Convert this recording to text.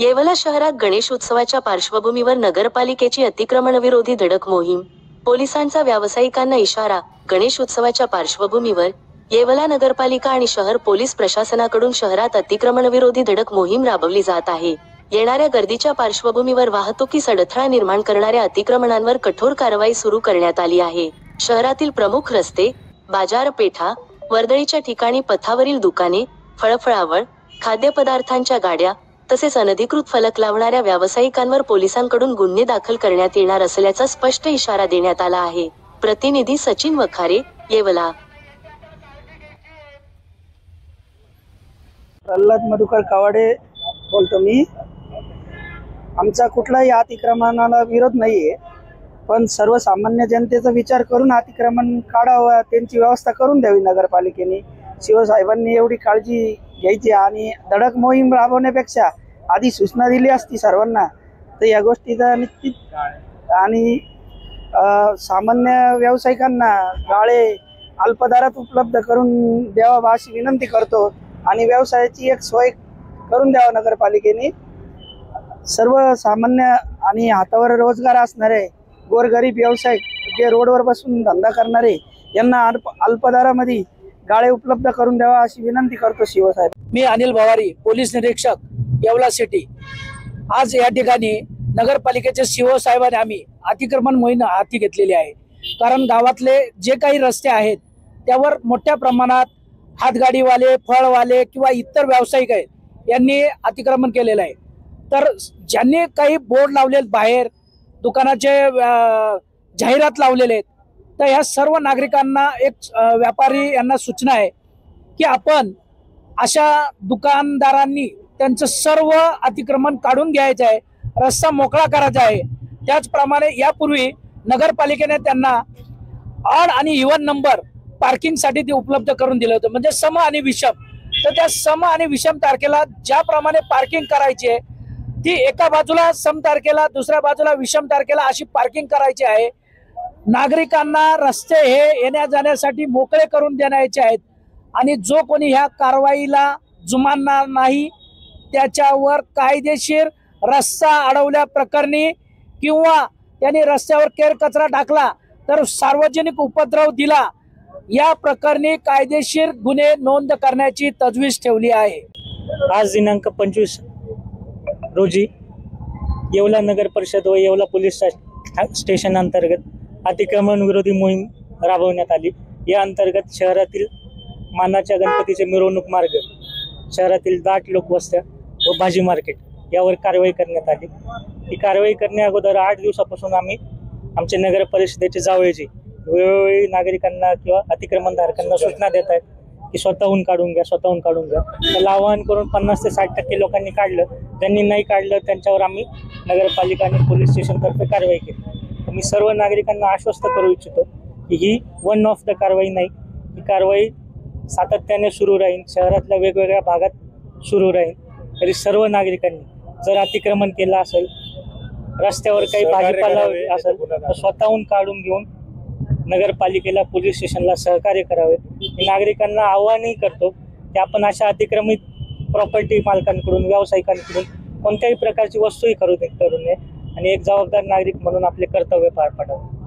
येवला शहरात गणेशोत्सवाच्या पार्श्वभूमीवर नगरपालिकेची अतिक्रमणविरोधी धडक मोहीम. पोलिसांचा व्यावसायिकांना इशारा. गणेशोत्सवाच्या पार्श्वभूमीवर येवला नगरपालिका आणि शहर पोलीस प्रशासनाकडून शहरात अतिक्रमणविरोधी धडक मोहीम राबवली जात आहे. येणाऱ्या गर्दीच्या पार्श्वभूमीवर वाहतुकीस अडथळा निर्माण करणाऱ्या अतिक्रमणांवर कठोर कारवाई सुरू करण्यात आली आहे. शहरातील प्रमुख रस्ते, बाजारपेठा, वर्दळीच्या ठिकाणी पथावरील दुकाने, फळफळावळ, खाद्यपदार्थांच्या गाड्या तसेच अनधिकृत फलक लावणाऱ्या व्यावसायिकांवर पोलिसांकडून गुन्हे दाखल करण्यात येणार असल्याचा स्पष्ट इशारा देण्यात आला आहे. प्रतिनिधी सचिन वखारे, येवला. प्रल्हाद मधुकर कवाडे बोलतो मी. आमचा कुठलाही अतिक्रमणाला विरोध नाहीये, पण सर्वसामान्य जनतेचा विचार करून अतिक्रमण काढावं, त्यांची व्यवस्था करून द्यावी नगरपालिकेने. शिवसाहेबांनी एवढी काळजी घ्यायची आणि धडक मोहीम राबवण्यापेक्षा आधी सूचना दिली असती सर्वांना, तर या गोष्टीचा निश्चित आणि सामान्य व्यावसायिकांना गाळे अल्पदरात उपलब्ध करून द्यावा अशी विनंती करतो. आणि व्यवसायाची एक सोय करून द्यावा नगरपालिकेने. सर्वसामान्य आणि हातावर रोजगार असणारे गोरगरीब व्यावसायिक जे रोडवर बसून धंदा करणारे यांना अल्पदरामध्ये गाळे उपलब्ध करून द्यावा अशी विनंती करतो शिवसाहेब. मी अनिल भवारी, पोलीस निरीक्षक, येवला सिटी. आज या ठिकाणी नगरपालिकेचे शिवसाहेबांनी आम्ही अतिक्रमण मोहीम हाती घेतलेली आहे. कारण गावातले जे काही रस्ते आहेत त्यावर मोठ्या प्रमाणात हातगाडीवाले, फळवाले किंवा इतर व्यावसायिक आहेत यांनी अतिक्रमण केलेलं आहे. तर ज्यांनी काही बोर्ड लावलेत, बाहेर दुकानाचे जाहिरात लावलेले आहेत, तर ह्या सर्व नागरिकांना एक व्यापारी यांना सूचना आहे की आपण अशा दुकानदारांनी त्यांचं सर्व अतिक्रमण काढून घ्यायचं आहे, रस्ता मोकळा करायचा आहे. त्याचप्रमाणे यापूर्वी नगरपालिकेने त्यांना ऑड आणि इव्हन नंबर पार्किंगसाठी ते उपलब्ध करून दिलं होतं, म्हणजे सम आणि विषम. तर त्या सम आणि विषम तारखेला ज्याप्रमाणे पार्किंग करायची आहे ती एका बाजूला सम तारखेला, दुसऱ्या बाजूला विषम तारखेला अशी पार्किंग करायची आहे. नागरिकांना रस्ते हे येण्या जाण्यासाठी मोकळे करून देण्याचे आहेत आणि जो कोणी ह्या कारवाईला जुमानणार नाही त्याच्यावर कायदेशीर रस्ता अडवल्या प्रकरणी किंवा त्यांनी रस्त्यावर केर कचरा टाकला तर सार्वजनिक उपद्रव दिला या प्रकरणी कायदेशीर गुन्हे नोंद करण्याची तजवीज ठेवली आहे. आज दिनांक 25 रोजी येवला नगर परिषद व येवला पोलीस स्टेशन अंतर्गत अतिक्रमण विरोधी मोहीम राबवण्यात आली. या अंतर्गत शहरातील मानाच्या गणपतीचे मिरवणूक मार्ग, शहरातील दाट लोकवस्त्या व भाजी मार्केट यावर कारवाई करण्यात आली. ही कारवाई करण्या अगोदर 8 दिवसापासून आम्ही आमच्या नगर परिषदेचे जावळेचे वेळोवेळी नागरिकांना किंवा अतिक्रमणधारकांना सूचना देत आहेत की स्वतःहून काढून घ्या, स्वतःहून काढून घ्या. त्याला आवाहन करून 50 ते 60% लोकांनी काढलं. ज्यांनी नाही काढलं त्यांच्यावर आम्ही नगरपालिका आणि पोलीस स्टेशनतर्फे कारवाई केली. मी सर्व नागरिकांना आश्वस्त करू इच्छितो की ही वन ऑफ द कारवाई नाही, ही कारवाई सातत्याने सुरू राहील, शहरातल्या वेगवेगळ्या भागात सुरू राहील. तरी सर्व नागरिकांनी जर अतिक्रमण केलं असेल, रस्त्यावर काही भाजीपाला असेल तर स्वतःहून काढून घेऊन नगरपालिकेला, पोलीस स्टेशनला सहकार्य करावे. मी नागरिकांना आवाहनही करतो की आपण अशा अतिक्रमित प्रॉपर्टी मालकांकडून, व्यावसायिकांकडून कोणत्याही प्रकारची वस्तूही खरेदी करू नये आणि एक जबाबदार नागरिक म्हणून आपले कर्तव्य पार पाडावे.